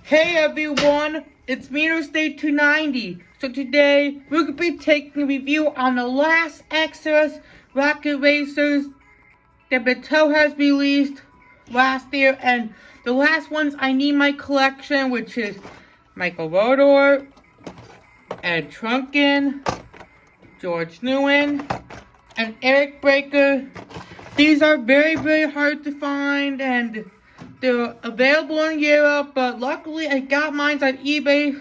Hey everyone, it's State 290. So today we're going to be taking a review on the last XRS rocket racers that Mattel has released last year, and the last ones I need my collection, which is Michael Rotor, and Truncan, George Nguyen, and Eric Breaker. These are very, very hard to find, and they're available in Europe, but luckily I got mine on eBay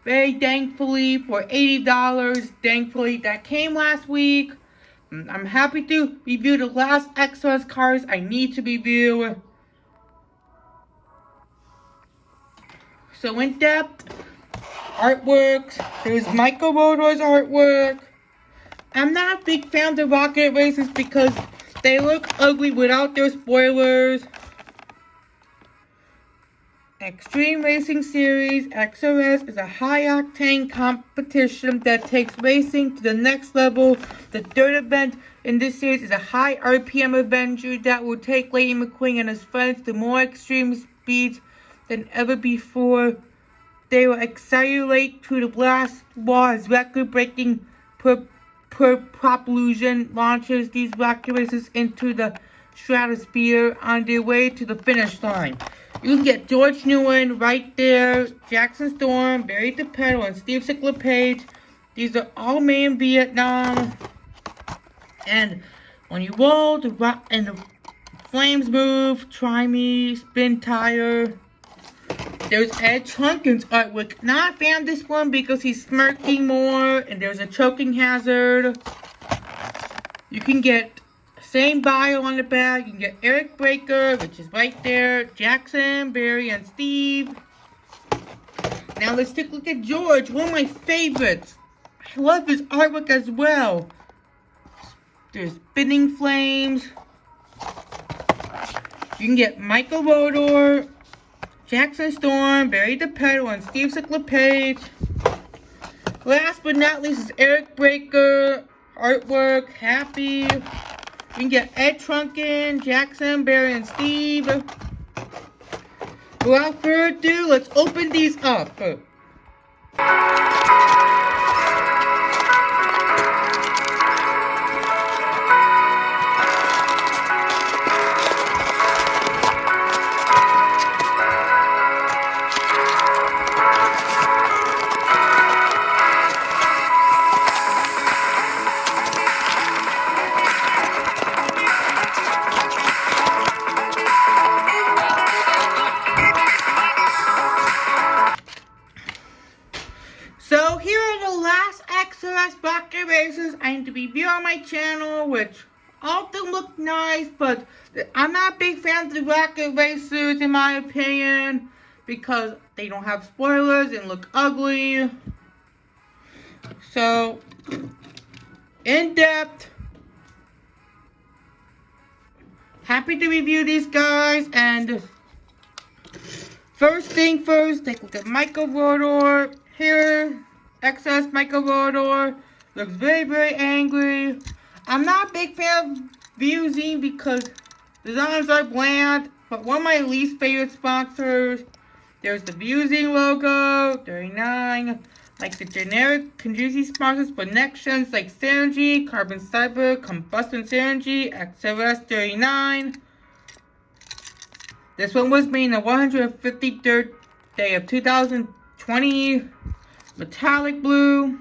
very thankfully for $80. Thankfully, that came last week. I'm happy to review the last XRS cars I need to review. So in depth, artworks, there's Michael Rotor's artwork. I'm not a big fan of the rocket racers because they look ugly without their spoilers. Extreme Racing Series XRS is a high-octane competition that takes racing to the next level. The third event in this series is a high RPM adventure that will take Lady McQueen and his friends to more extreme speeds than ever before. They will accelerate through the blast wall as record-breaking propulsion launches these rocket racers into the stratosphere on their way to the finish line. You can get George Nguyen right there, Jackson Storm, Barry DePedal, and Steve Sickler-Page. These are all made in Vietnam. And when you roll, the flames move, try me, spin tire. There's Ed Truncan's artwork. Not a fan of this one because he's smirking more, and there's a choking hazard. You can get same bio on the back. You can get Eric Breaker, which is right there, Jackson, Barry, and Steve. Now let's take a look at George, one of my favorites. I love his artwork as well. There's spinning flames. You can get Michael Rotor, Jackson Storm, Barry DePedal, and Steve Sickler-Page. Last but not least is Eric Breaker, artwork, Happy. You can get Ed Truncan, Jackson, Barry, and Steve. Without further ado, let's open these up. So here are the last XRS rocket racers I need to review on my channel, which all of them look nice, but I'm not a big fan of the rocket racers in my opinion because they don't have spoilers and look ugly. So, in depth, happy to review these guys, and first thing first, take a look at Michael Rotor. Here, XS Michael Rotor looks very, very angry. I'm not a big fan of Fusing because designs are bland, but one of my least favorite sponsors, there's the Fusing logo, 39, like the generic Conjusi sponsors for next gens like Synergy, Carbon Cyber, Combustion Synergy, XRS 39. This one was made in the 153rd day of 2020. Metallic blue.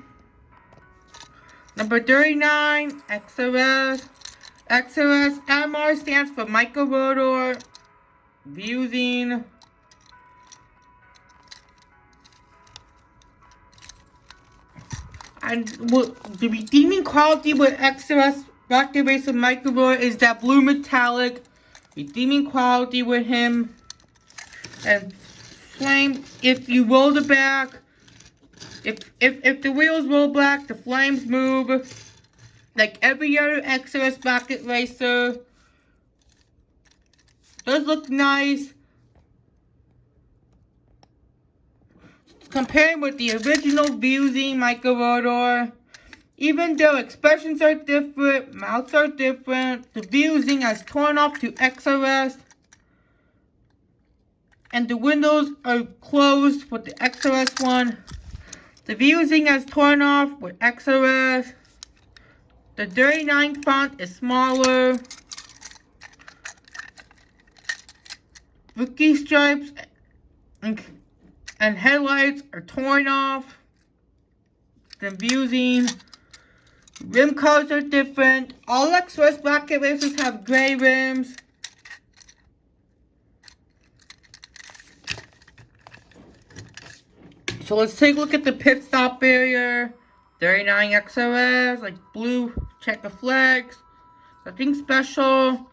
Number 39, XRS. XRS MR stands for Michael Rotor. Fusing. And the redeeming quality with XRS rocket racer Michael Rotor is that blue metallic. Redeeming quality with him. And flame, if you roll the back, if the wheels roll back, the flames move. Like every other XRS rocket racer. Does look nice. Comparing with the original Fusing Michael Rotor. Even though expressions are different, mouths are different, the Fusing has torn off to XRS. and the windows are closed with the XRS one. The fusing has torn off with XRS. The 39 font is smaller. Rookie stripes and headlights are torn off. The fusing. Rim colors are different. All XRS bracket racers have gray rims. So let's take a look at the pit stop area. 39 XRS, like blue checker flags. Nothing special.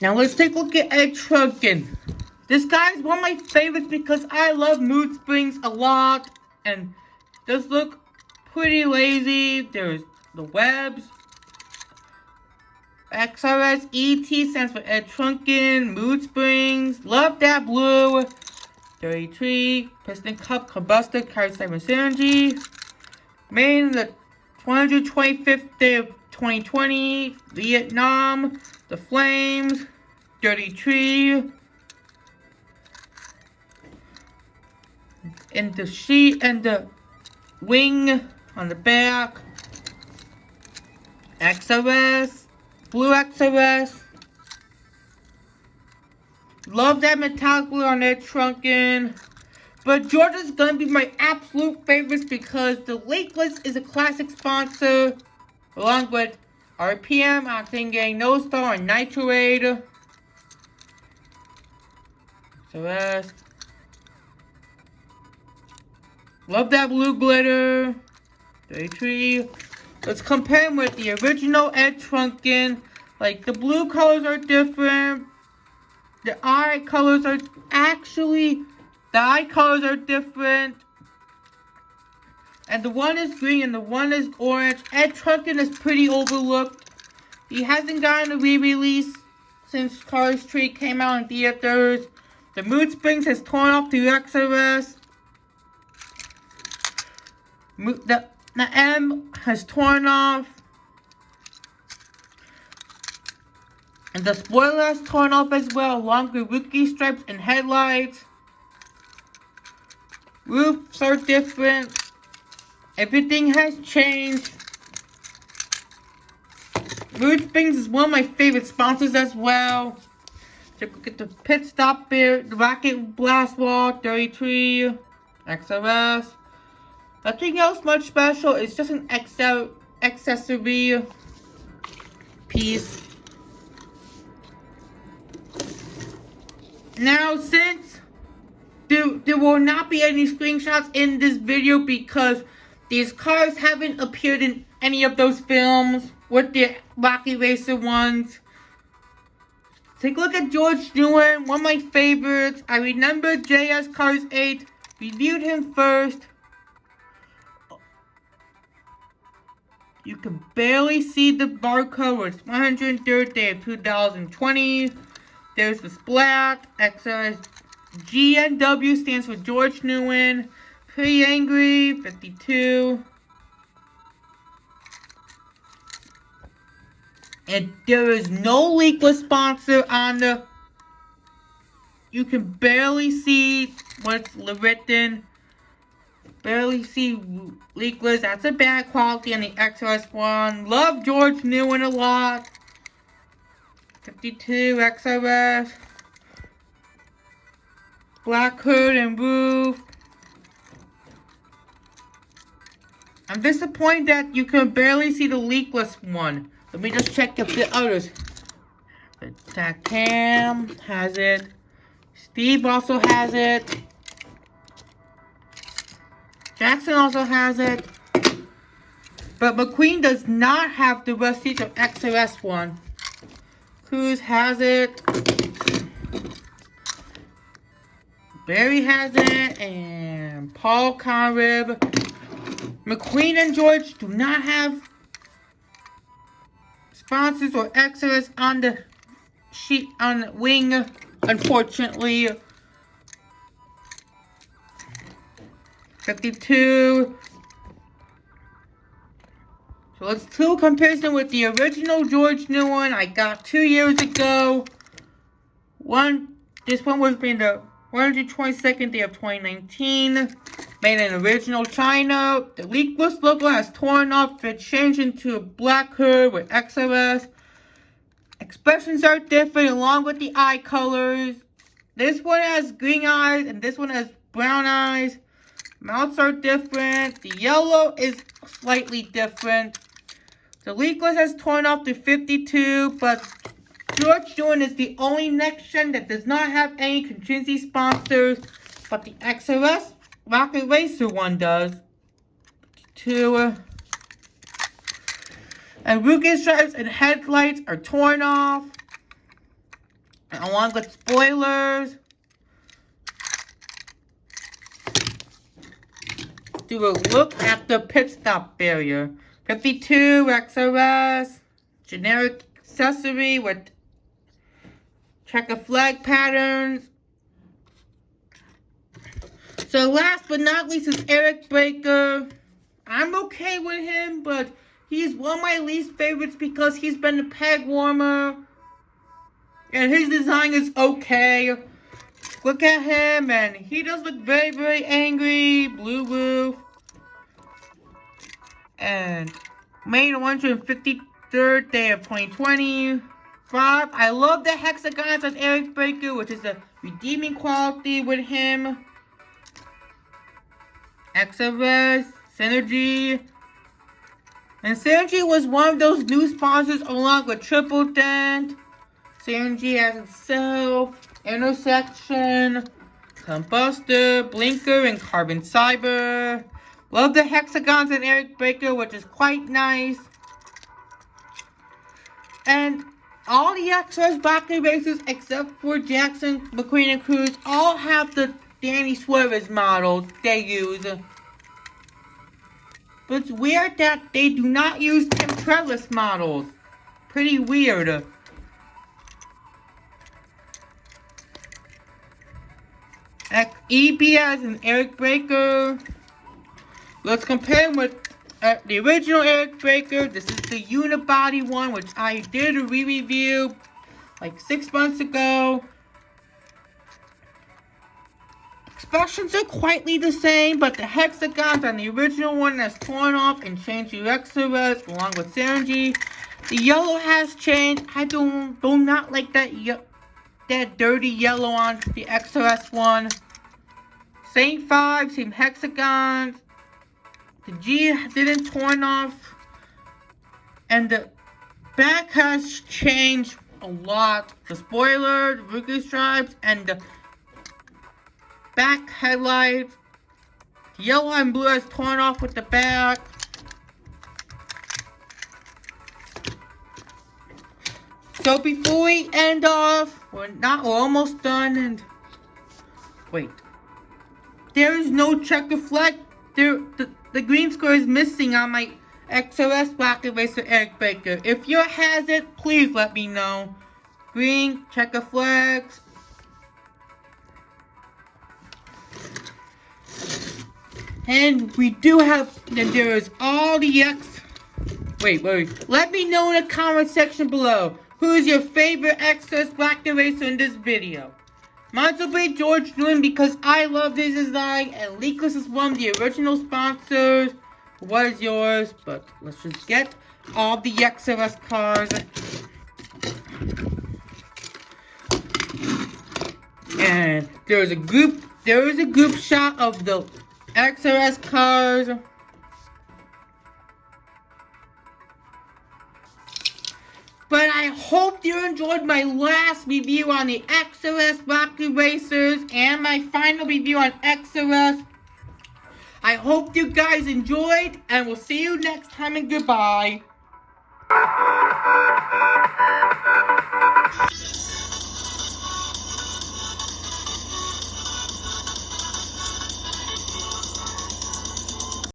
Now let's take a look at Ed Truncan. This guy is one of my favorites because I love mood springs a lot. And does look pretty lazy. There's the webs. XRS ET stands for Ed Truncan. Mood springs. Love that blue. 33. Piston cup combustor. Carries 7 synergy. Made in the 125th day of 2020. Vietnam. The flames. 33. And the sheet and the wing on the back. XRS. Blue XRS. Love that metallic blue on that Truncan. But Georgia's gonna be my absolute favorites because the Lakeless is a classic sponsor. Along with RPM, Octane Gang, No Star, and Nitrate. XRS. Love that blue glitter. 33. Let's compare them with the original Ed Truncan. Like, the blue colors are different. The eye colors are different. And the one is green and the one is orange. Ed Truncan is pretty overlooked. He hasn't gotten a re-release since Cars 3 came out in theaters. The Mood Springs has torn off the XRS. The M has torn off. And the spoiler has torn off as well, along with rookie stripes and headlights. Roofs are different. Everything has changed. Mood Springs is one of my favorite sponsors as well. Take a look at the pit stop here. The Rocket Blast Wall, 33. XRS. Nothing else much special. It's just an accessory piece. Now, since there will not be any screenshots in this video because these cars haven't appeared in any of those films with the Rocky Racer ones. Take a look at George Nguyen, one of my favorites. I remember JS Cars 8, reviewed him first. You can barely see the barcode. It's 103rd day of 2020. There's the splat. XRS GNW stands for George Nguyen. Pretty angry. 52. And there is no leakless sponsor on the. You can barely see what's written. Barely see leakless. That's a bad quality on the XRS one. Love George Nguyen a lot. 52 XRS. Black hood and roof. I'm disappointed that you can barely see the leakless one. Let me just check if the others. The Cam has it. Steve also has it. Jackson also has it. But McQueen does not have the receipt of XRS one. Cruz has it. Barry has it. And Paul Conrib. McQueen and George do not have sponsors or XRS on the sheet on the wing, unfortunately. 52. So let's do a comparison with the original George Newman I got 2 years ago. This one was made the 122nd day of 2019. Made in original China. The leakless logo has torn off. It changed into a black hood with XRS. Expressions are different along with the eye colors. This one has green eyes and this one has brown eyes. Mouths are different. The yellow is slightly different. The leakless has torn off to 52, but George Newman is the only next gen that does not have any contingency sponsors, but the XRS Rocket Racer one does. And Rugen stripes and headlights are torn off, and along with spoilers. Do a look at the pit stop barrier. 52 XRS, generic accessory with checker flag patterns. So last but not least is Eric Baker. I'm okay with him, but he's one of my least favorites because he's been a peg warmer. And his design is okay. Look at him, and he does look very, very angry. Blue roof. And made 153rd day of 2025. I love the hexagons on Eric Baker, which is a redeeming quality with him. XRS, Synergy. And Synergy was one of those new sponsors along with Triple Dent. Synergy has itself, Intersection, Combustor, Blinker, and Carbon Cyber. Love the hexagons in Eric Baker, which is quite nice. And all the XRS Rocket Racers, except for Jackson, McQueen, and Cruz, all have the Danny Suarez models they use. But it's weird that they do not use Tim Trellis models. Pretty weird. EBS and Eric Baker. Let's compare them with the original Eric Baker. This is the unibody one, which I did a re-review like 6 months ago. Expressions are quietly the same, but the hexagons on the original one has torn off and changed to XRS along with Synergy. The yellow has changed. I do not like that dirty yellow on the XRS one. Same 5, same hexagons. The G didn't torn off. And the back has changed a lot. The spoiler, the rookie stripes, and the back headlights. The yellow and blue has torn off with the back. So before we end off, we're almost done, and wait. There is no checker flag. The green square is missing on my XRS Rocket Racer Eric Baker. If yours has it, please let me know. Green checker flags. And we do have, then there is all the wait. Let me know in the comment section below. Who is your favorite XRS Rocket Racer in this video? Mine will be George Newman because I love his design, and Leakless is one of the original sponsors. What is yours? But let's just get all the XRS cars. And there is a group shot of the XRS cars. But I hope you enjoyed my last review on the XRS Rocket Racers and my final review on XRS. I hope you guys enjoyed, and we'll see you next time, and goodbye.